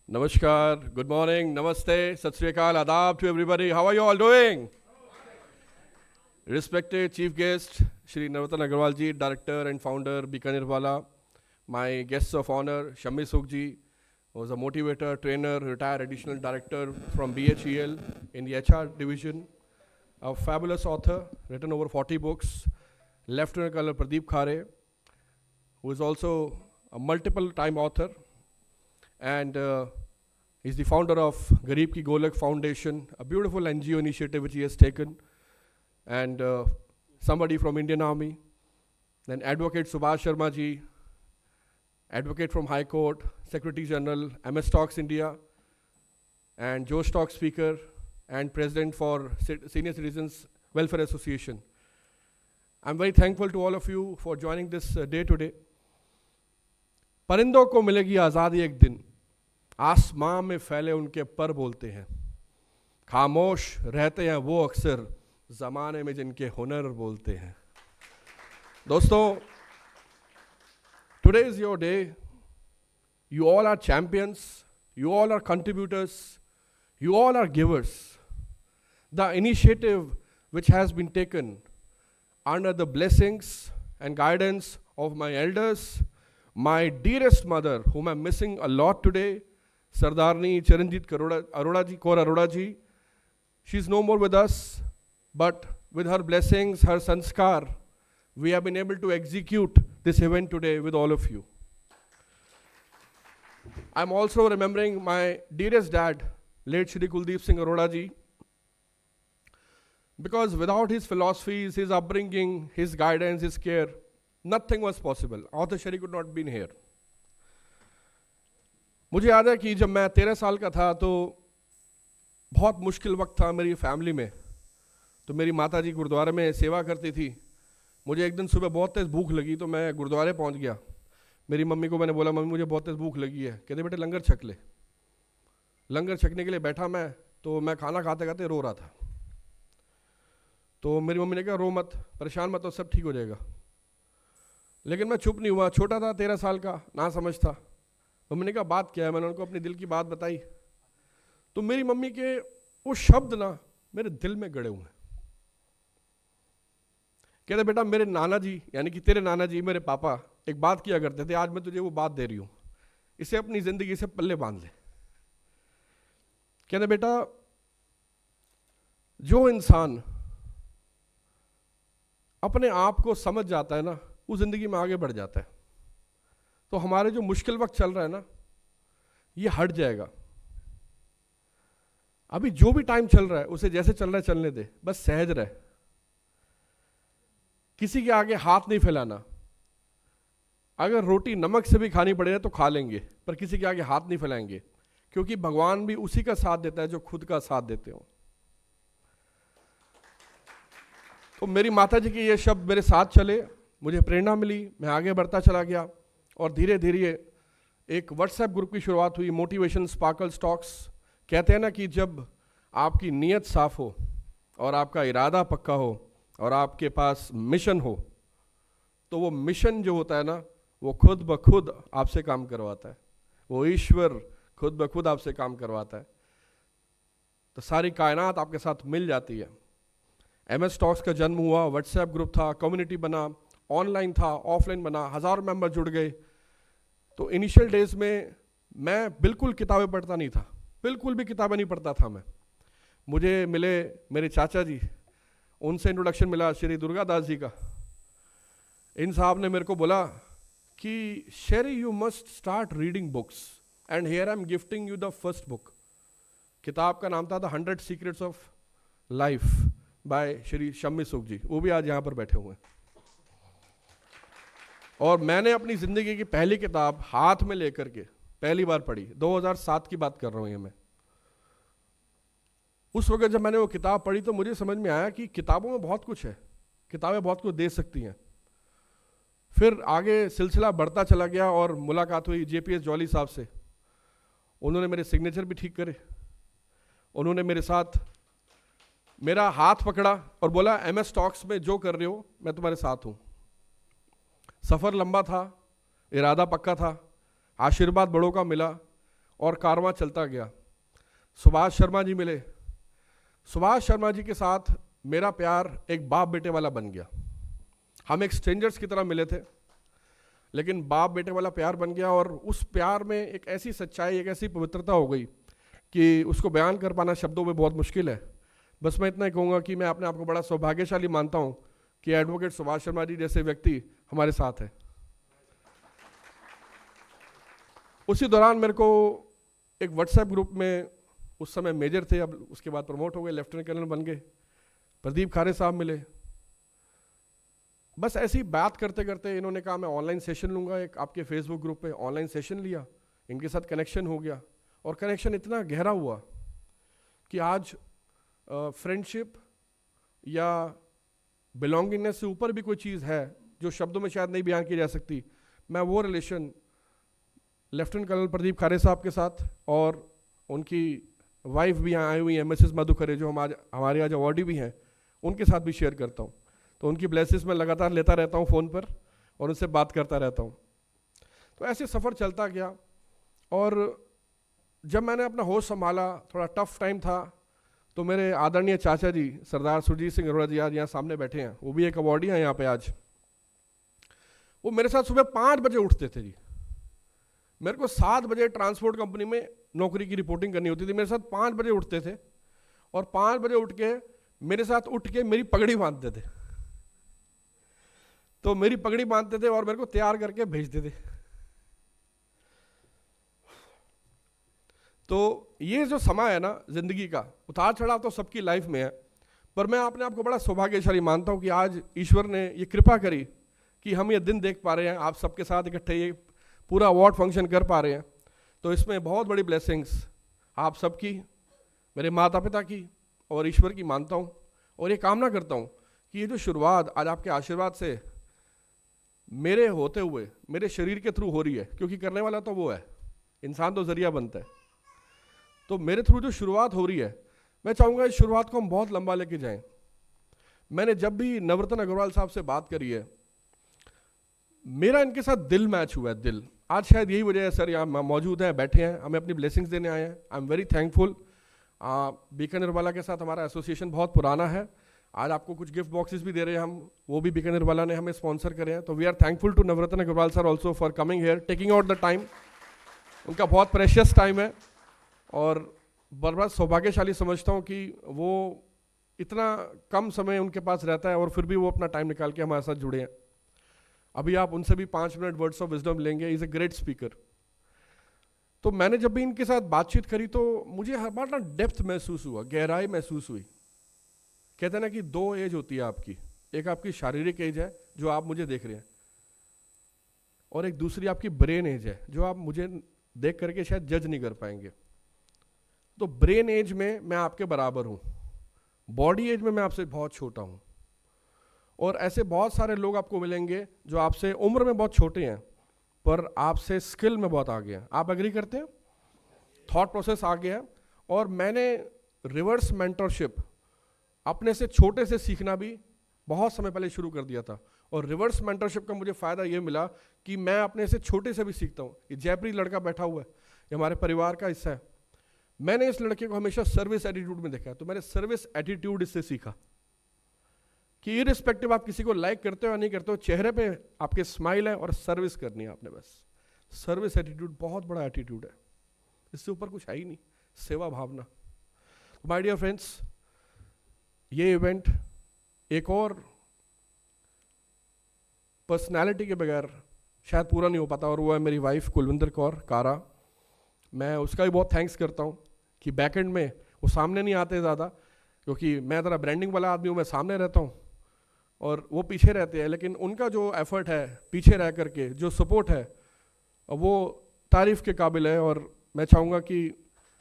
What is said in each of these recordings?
Namaskar, good morning, namaste, sat sri akal, adab to everybody. How are you all doing? Respected chief guest, Shri Narottam Agarwal ji, director and founder Bikaner Wala. My guests of honor, Shammi Sukh ji, was a motivator, trainer, retired additional director from BHEL in the HR division. A fabulous author, written over 40 books. Lieutenant Colonel Pradeep Khare, who is also a multiple time author. And he's the founder of Garib Ki Golak Foundation, a beautiful NGO initiative which he has taken. And somebody from Indian Army. Then Advocate Subhash Sharma ji, advocate from High Court, Secretary General, MS Talks India, and Joe Stock Speaker, and President for Senior Citizens Welfare Association. I'm very thankful to all of you for joining this day today. परिंदों को मिलेगी आज़ादी एक दिन, आसमां में फैले उनके पर बोलते हैं, खामोश रहते हैं वो अक्सर ज़माने में जिनके हुनर बोलते हैं. दोस्तों, today is your day. You all are champions, you all are contributors, you all are givers. The initiative which has been taken under the blessings and guidance of my elders, my dearest mother, whom I'm missing a lot today, Sardarni Charanjit Arora ji. She's no more with us, but with her blessings, her sanskar, we have been able to execute this event today with all of you. I'm also remembering my dearest dad, late Shri Kuldeep Singh Arora ji, because without his philosophies, his upbringing, his guidance, his care, nothing was possible. Author Shri could not be here. मुझे याद है कि जब मैं 13 साल का था तो बहुत मुश्किल वक्त था मेरी फैमिली में. तो मेरी माता जी गुरुद्वारे में सेवा करती थी. मुझे एक दिन सुबह बहुत तेज़ भूख लगी तो मैं गुरुद्वारे पहुंच गया. मेरी मम्मी को मैंने बोला, मम्मी मुझे बहुत तेज़ भूख लगी है. कहते बेटे लंगर छक ले. लंगर छकने के लिए बैठा मैं, तो मैं खाना खाते खाते रो रहा था. तो मेरी मम्मी ने कहा रो मत, परेशान मत हो, सब ठीक हो जाएगा. लेकिन मैं चुप नहीं हुआ. छोटा था, 13 साल का, ना समझ था. मम्मी ने कहा बात क्या है. मैंने उनको अपने दिल की बात बताई. तो मेरी मम्मी के वो शब्द ना मेरे दिल में गड़े हुए हैं. कहते बेटा मेरे नाना जी, यानी कि तेरे नाना जी, मेरे पापा एक बात किया करते थे, आज मैं तुझे वो बात दे रही हूँ, इसे अपनी जिंदगी से पल्ले बांध ले. कहते बेटा जो इंसान अपने आप को समझ जाता है ना, वो जिंदगी में आगे बढ़ जाता है. तो हमारे जो मुश्किल वक्त चल रहा है ना, ये हट जाएगा. अभी जो भी टाइम चल रहा है उसे जैसे चल रहा है चलने दे, बस सहज रहे. किसी के आगे हाथ नहीं फैलाना. अगर रोटी नमक से भी खानी पड़े तो खा लेंगे, पर किसी के आगे हाथ नहीं फैलाएंगे, क्योंकि भगवान भी उसी का साथ देता है जो खुद का साथ देते हो. तो मेरी माता जी के ये शब्द मेरे साथ चले, मुझे प्रेरणा मिली, मैं आगे बढ़ता चला गया. और धीरे धीरे एक व्हाट्सएप ग्रुप की शुरुआत हुई, मोटिवेशन स्पार्कल स्टॉक्स. कहते हैं ना कि जब आपकी नीयत साफ हो और आपका इरादा पक्का हो और आपके पास मिशन हो, तो वो मिशन जो होता है ना, वो खुद ब खुद आपसे काम करवाता है. वो ईश्वर खुद ब खुद आपसे काम करवाता है. तो सारी कायनात आपके साथ मिल जाती है. MS टॉक्स का जन्म हुआ, व्हाट्सएप ग्रुप था, कम्युनिटी बना, ऑनलाइन था, ऑफलाइन बना, हज़ारों मेंबर जुड़ गए. तो इनिशियल डेज में मैं बिल्कुल किताबें पढ़ता नहीं था, बिल्कुल भी किताबें नहीं पढ़ता था मैं. मुझे मिले मेरे चाचा जी, उनसे इंट्रोडक्शन मिला श्री दुर्गा दास जी का. इन साहब ने मेरे को बोला कि Sherry you must start reading books, and here I am gifting you the first book. किताब का नाम था the 100 secrets of life by Shri Shammi Sukh ji. वो भी आज यहाँ पर बैठे हुए हैं. और मैंने अपनी ज़िंदगी की पहली किताब हाथ में लेकर के पहली बार पढ़ी. 2007 की बात कर रहा हूँ ये मैं. उस वक्त जब मैंने वो किताब पढ़ी तो मुझे समझ में आया कि किताबों में बहुत कुछ है, किताबें बहुत कुछ दे सकती हैं. फिर आगे सिलसिला बढ़ता चला गया और मुलाकात हुई JPS जॉली साहब से. उन्होंने मेरे सिग्नेचर भी ठीक करे. उन्होंने मेरे साथ मेरा हाथ पकड़ा और बोला MS टॉक्स में जो कर रहे हो मैं तुम्हारे साथ हूँ. सफ़र लंबा था, इरादा पक्का था, आशीर्वाद बड़ों का मिला और कारवां चलता गया। सुभाष शर्मा जी मिले। सुभाष शर्मा जी के साथ मेरा प्यार एक बाप बेटे वाला बन गया। हम एक स्ट्रेंजर्स की तरह मिले थे, लेकिन बाप बेटे वाला प्यार बन गया। और उस प्यार में एक ऐसी सच्चाई, एक ऐसी पवित्रता हो गई कि उसको बयान कर पाना शब्दों में बहुत मुश्किल है। बस मैं इतना ही कहूँगा कि मैं अपने आप को बड़ा सौभाग्यशाली मानता हूँ कि एडवोकेट सुभाष शर्मा जी जैसे व्यक्ति हमारे साथ है। उसी दौरान मेरे को एक व्हाट्सएप ग्रुप में, उस समय मेजर थे, अब उसके बाद प्रमोट हो गए, लेफ्टिनेंट कर्नल बन गए, प्रदीप खारे साहब मिले। बस ऐसी बात करते करते इन्होंने कहा मैं ऑनलाइन सेशन लूँगा, एक आपके फेसबुक ग्रुप पे ऑनलाइन सेशन लिया, इनके साथ कनेक्शन हो गया और कनेक्शन इतना गहरा हुआ कि आज फ्रेंडशिप या बिलोंगिंगनेस से ऊपर भी कोई चीज़ है जो शब्दों में शायद नहीं बयान की जा सकती। मैं वो रिलेशन लेफ्टिनेंट कर्नल प्रदीप खारे साहब के साथ और उनकी वाइफ भी यहाँ आई हुई हैं मिसेस मधु खरे, जो हमारे आज अवार्डी भी हैं, उनके साथ भी शेयर करता हूँ। तो उनकी ब्लेसिंग्स मैं लगातार लेता रहता हूँ फ़ोन पर और उनसे बात करता रहता हूँ। तो ऐसे सफ़र चलता गया और जब मैंने अपना होश संभाला, थोड़ा टफ टाइम था, तो मेरे आदरणीय चाचा जी सरदार सुरजीत सिंह अरोड़ा जी आज यहाँ सामने बैठे हैं, वो भी एक अवार्डी हैं यहाँ पे आज। वो मेरे साथ सुबह 5 बजे उठते थे जी। मेरे को 7 बजे ट्रांसपोर्ट कंपनी में नौकरी की रिपोर्टिंग करनी होती थी, मेरे साथ 5 बजे उठते थे और 5 बजे उठ के मेरे साथ उठ के मेरी पगड़ी बांधते थे। तो मेरी पगड़ी बांधते थे और मेरे को तैयार करके भेजते थे। तो ये जो समय है ना जिंदगी का, उतार चढ़ाव तो सबकी लाइफ में है, पर मैं अपने आप को बड़ा सौभाग्यशाली मानता हूँ कि आज ईश्वर ने ये कृपा करी कि हम ये दिन देख पा रहे हैं, आप सबके साथ इकट्ठे ये पूरा अवार्ड फंक्शन कर पा रहे हैं। तो इसमें बहुत बड़ी ब्लेसिंग्स आप सबकी, मेरे माता पिता की और ईश्वर की मानता हूँ और ये कामना करता हूँ कि ये जो शुरुआत आज आपके आशीर्वाद से मेरे होते हुए मेरे शरीर के थ्रू हो रही है, क्योंकि करने वाला तो वो है, इंसान तो जरिया बनता है। तो मेरे थ्रू जो शुरुआत हो रही है, मैं चाहूँगा इस शुरुआत को हम बहुत लंबा लेके जाएं। मैंने जब भी नवरत्न अग्रवाल साहब से बात करी है, मेरा इनके साथ दिल मैच हुआ है, दिल। आज शायद यही वजह है सर यहाँ मौजूद हैं, बैठे हैं, हमें अपनी ब्लेसिंग्स देने आए हैं। I am very thankful. Bikanervala के साथ हमारा एसोसिएशन बहुत पुराना है। आज आपको कुछ गिफ्ट बॉक्सेस भी दे रहे हैं हम, वो भी बीकानेरवाला ने हमें स्पॉन्सर करे हैं। तो we are thankful to Navratna Agrawal sir also for coming here, taking out the time. उनका बहुत प्रेशियस टाइम है और बड़ा सौभाग्यशाली समझता हूँ कि वो इतना कम समय उनके पास रहता है और फिर भी वो अपना टाइम निकाल के हमारे साथ जुड़े हैं। अभी आप उनसे भी 5 मिनट वर्ड्स ऑफ विजडम लेंगे। Is a great speaker. तो मैंने जब भी इनके साथ बातचीत करी तो मुझे हर बार ना डेप्थ महसूस हुआ, गहराई महसूस हुई। कहते हैं ना कि 2 एज होती है आपकी, एक आपकी शारीरिक एज है जो आप मुझे देख रहे हैं, और एक दूसरी आपकी ब्रेन एज है जो आप मुझे देख करके शायद जज नहीं कर पाएंगे। तो ब्रेन एज में मैं आपके बराबर हूँ, बॉडी एज में मैं आपसे बहुत छोटा हूँ, और ऐसे बहुत सारे लोग आपको मिलेंगे जो आपसे उम्र में बहुत छोटे हैं पर आपसे स्किल में बहुत आगे हैं। आप एग्री करते हैं? थॉट प्रोसेस आगे है। और मैंने रिवर्स मेंटरशिप अपने से छोटे से सीखना भी बहुत समय पहले शुरू कर दिया था, और रिवर्स मेंटरशिप का मुझे फ़ायदा ये मिला कि मैं अपने से छोटे से भी सीखता हूँ। ये जयप्रीत लड़का बैठा हुआ है, ये हमारे परिवार का हिस्सा है। मैंने इस लड़के को हमेशा सर्विस एटीट्यूड में देखा है, तो मैंने सर्विस एटीट्यूड इससे सीखा कि इररिस्पेक्टिव आप किसी को लाइक करते हो या नहीं करते हो, चेहरे पे आपके स्माइल है और सर्विस करनी है आपने बस। सर्विस एटीट्यूड बहुत बड़ा एटीट्यूड है, इससे ऊपर कुछ है ही नहीं, सेवा भावना। माय डियर फ्रेंड्स, ये इवेंट एक और पर्सनालिटी के बगैर शायद पूरा नहीं हो पाता, और वो है मेरी वाइफ कुलविंदर कौर कारा। मैं उसका भी बहुत थैंक्स करता हूँ कि बैकएंड में वो सामने नहीं आते ज़्यादा, क्योंकि मैं ज़रा ब्रांडिंग वाला आदमी हूँ, मैं सामने रहता हूँ और वो पीछे रहते हैं, लेकिन उनका जो एफर्ट है पीछे रह करके, जो सपोर्ट है, वो तारीफ़ के काबिल है। और मैं चाहूँगा कि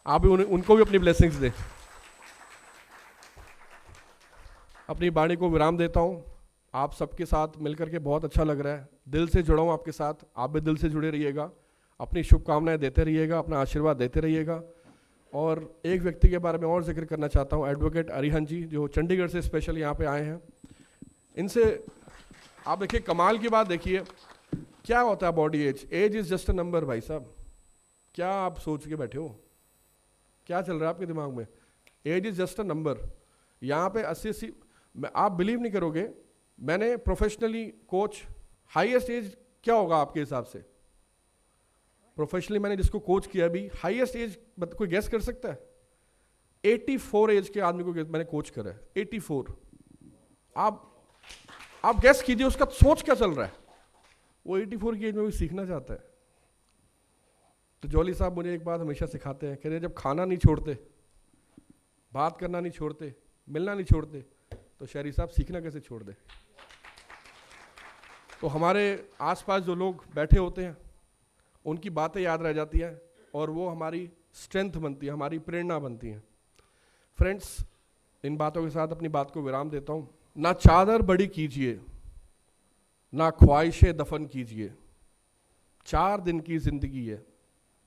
आप भी उनको भी अपनी ब्लेसिंग्स दें। अपनी वाणी को विराम देता हूँ। आप सबके साथ मिलकर के बहुत अच्छा लग रहा है, दिल से जुड़ा हूँ आपके साथ, आप भी दिल से जुड़े रहिएगा, अपनी शुभकामनाएं देते रहिएगा, अपना आशीर्वाद देते रहिएगा। और एक व्यक्ति के बारे में और जिक्र करना चाहता हूँ, एडवोकेट अरिहंत जी, जो चंडीगढ़ से स्पेशल यहाँ पे आए हैं। इनसे आप देखिए, कमाल की बात देखिए, क्या होता है body age? Age is just a number भाई साहब। क्या आप सोच के बैठे हो? क्या चल रहा है आपके दिमाग में? Age is just a number. यहाँ पे 80 आप बिलीव नहीं करोगे, मैंने प्रोफेशनली कोच, हाईएस्ट एज क्या होगा आपके हिसाब से? प्रोफेशनली मैंने जिसको कोच किया अभी, हाईएस्ट एज कोई गेस कर सकता है? 84 एज के आदमी को मैंने कोच करा है, 84। आप गेस कीजिए उसका सोच क्या चल रहा है। वो 84 की एज में भी सीखना चाहता है। तो जॉली साहब मुझे एक बात हमेशा सिखाते हैं, कहते हैं जब खाना नहीं छोड़ते, बात करना नहीं छोड़ते, मिलना नहीं छोड़ते, तो शहरी साहब सीखना कैसे छोड़ दे। तो हमारे आसपास जो लोग बैठे होते हैं उनकी बातें याद रह जाती हैं और वो हमारी स्ट्रेंथ बनती है, हमारी प्रेरणा बनती है। फ्रेंड्स, इन बातों के साथ अपनी बात को विराम देता हूँ। ना चादर बड़ी कीजिए, ना ख्वाहिशें दफन कीजिए, 4 दिन की जिंदगी है,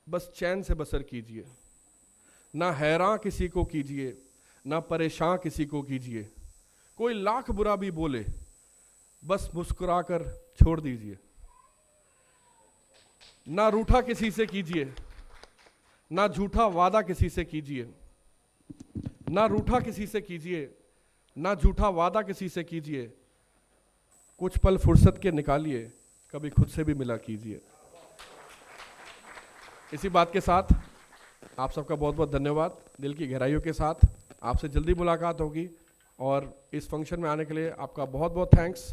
बस चैन से बसर कीजिए। ना हैरान किसी को कीजिए, ना परेशान किसी को कीजिए, कोई लाख बुरा भी बोले बस मुस्कुरा कर छोड़ दीजिए। ना रूठा किसी से कीजिए, ना झूठा वादा किसी से कीजिए, ना रूठा किसी से कीजिए, ना झूठा वादा किसी से कीजिए, कुछ पल फुर्सत के निकालिए, कभी खुद से भी मिला कीजिए। इसी बात के साथ आप सबका बहुत बहुत धन्यवाद। दिल की गहराइयों के साथ आपसे जल्दी मुलाकात होगी और इस फंक्शन में आने के लिए आपका बहुत बहुत थैंक्स।